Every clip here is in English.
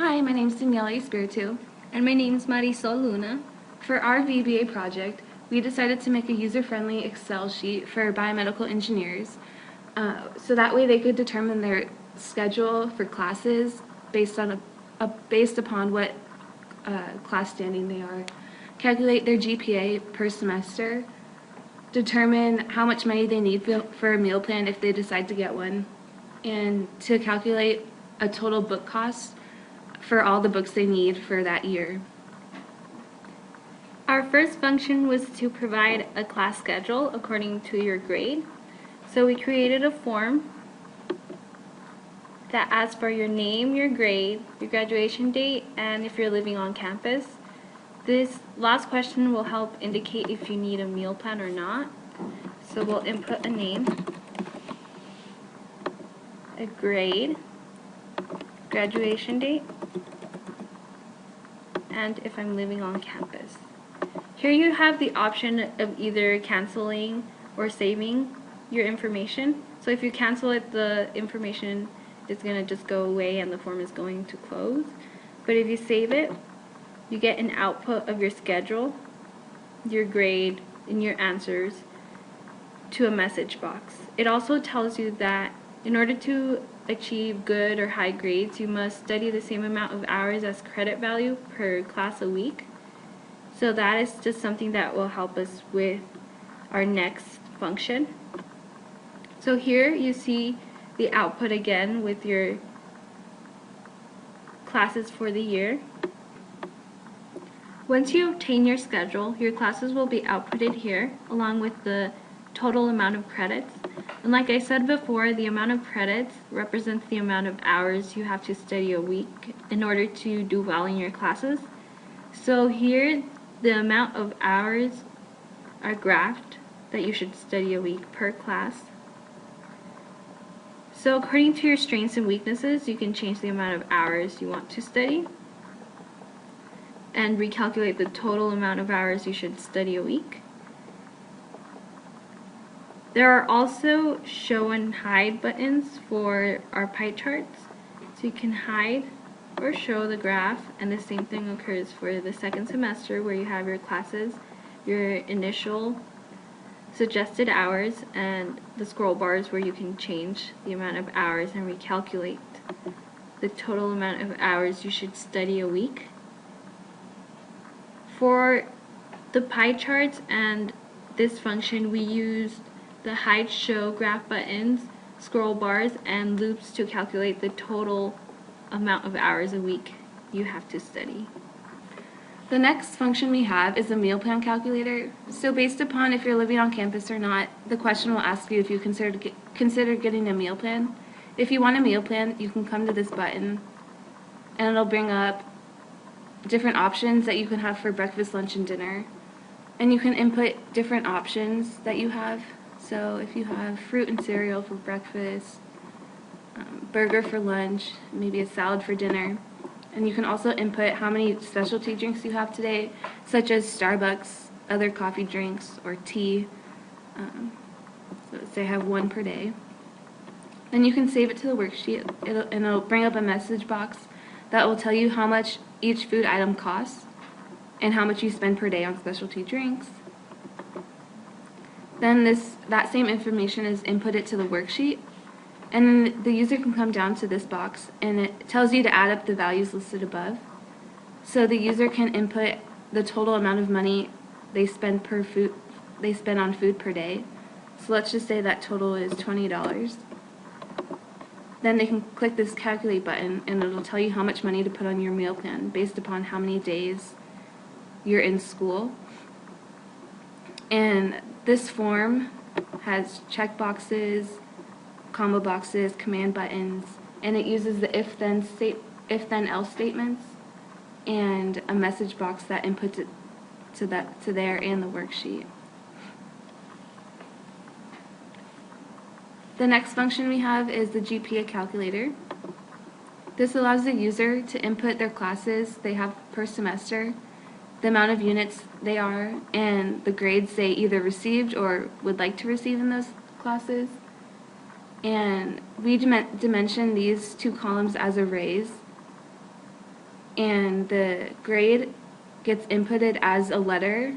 Hi, my name is Daniella Espiritu. And my name is Marysol Luna. For our ABE project, we decided to make a user-friendly Excel sheet for biomedical engineers, so that way they could determine their schedule for classes based upon what class standing they are, calculate their GPA per semester, determine how much money they need for a meal plan if they decide to get one, and to calculate a total book cost for all the books they need for that year. Our first function was to provide a class schedule according to your grade. So we created a form that asks for your name, your grade, your graduation date, and if you're living on campus. This last question will help indicate if you need a meal plan or not. So we'll input a name, a grade, graduation date, and if I'm living on campus. Here you have the option of either canceling or saving your information. So if you cancel it, the information is going to just go away and the form is going to close. But if you save it, you get an output of your schedule, your grade, and your answers to a message box. It also tells you that in order to achieve good or high grades, you must study the same amount of hours as credit value per class a week. So that is just something that will help us with our next function. So here you see the output again with your classes for the year. Once you obtain your schedule, your classes will be outputted here along with the total amount of credits. And like I said before, the amount of credits represents the amount of hours you have to study a week in order to do well in your classes. So here, the amount of hours are graphed that you should study a week per class. So according to your strengths and weaknesses, you can change the amount of hours you want to study and recalculate the total amount of hours you should study a week. There are also show and hide buttons for our pie charts. So you can hide or show the graph, and the same thing occurs for the second semester where you have your classes, your initial suggested hours, and the scroll bars where you can change the amount of hours and recalculate the total amount of hours you should study a week. For the pie charts and this function, we used the hide, show, graph buttons, scroll bars, and loops to calculate the total amount of hours a week you have to study. The next function we have is a meal plan calculator. So based upon if you're living on campus or not, the question will ask you if you consider getting a meal plan. If you want a meal plan, you can come to this button and it'll bring up different options that you can have for breakfast, lunch, and dinner. And you can input different options that you have. So if you have fruit and cereal for breakfast, burger for lunch, maybe a salad for dinner. And you can also input how many specialty drinks you have today, such as Starbucks, other coffee drinks, or tea. So say I have one per day. Then you can save it to the worksheet, and it'll bring up a message box that will tell you how much each food item costs and how much you spend per day on specialty drinks. Then that same information is inputted to the worksheet, and then the user can come down to this box and it tells you to add up the values listed above. So the user can input the total amount of money they spend on food per day. So let's just say that total is $20. Then they can click this calculate button and it'll tell you how much money to put on your meal plan based upon how many days you're in school. And this form has check boxes, comma boxes, command buttons, and it uses the if-then-else statements and a message box that inputs it to there and the worksheet. The next function we have is the GPA calculator. This allows the user to input their classes they have per semester, the amount of units they are, and the grades they either received or would like to receive in those classes. And we dimension these two columns as arrays. and the grade gets inputted as a letter,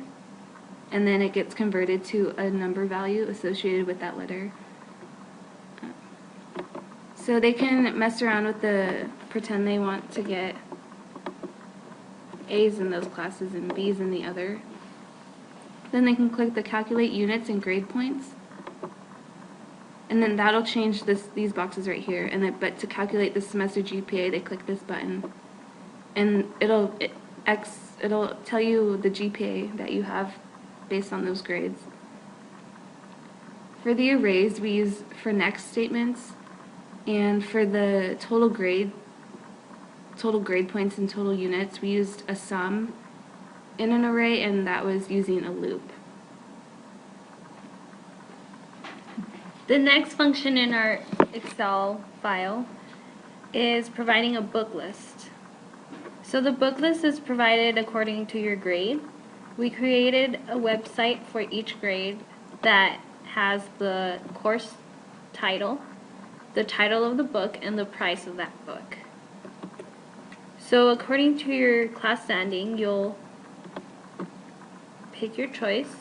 and then it gets converted to a number value associated with that letter. So they can mess around with pretend they want to get A's in those classes and B's in the other. Then they can click the calculate units and grade points. And then that'll change these boxes right here. And then, but to calculate the semester GPA, they click this button. And it'll tell you the GPA that you have based on those grades. For the arrays, we use for next statements, and for the total grade points and total units, we used a sum in an array, and that was using a loop. The next function in our Excel file is providing a book list. So the book list is provided according to your grade. We created a website for each grade that has the course title, the title of the book, and the price of that book. So according to your class standing, you'll pick your choice.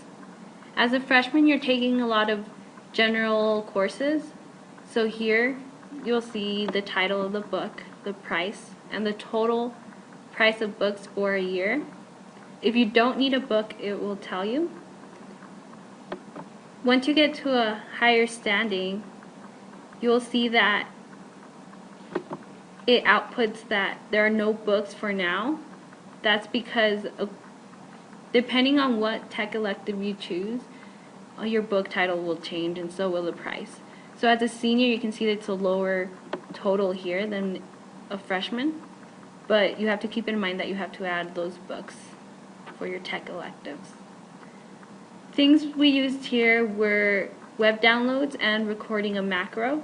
As a freshman, you're taking a lot of general courses. So here you'll see the title of the book, the price, and the total price of books for a year. If you don't need a book, it will tell you. Once you get to a higher standing, you'll see that it outputs that there are no books for now. That's because depending on what tech elective you choose, your book title will change, and so will the price. So as a senior, you can see that it's a lower total here than a freshman, but you have to keep in mind that you have to add those books for your tech electives. Things we used here were web downloads and recording a macro.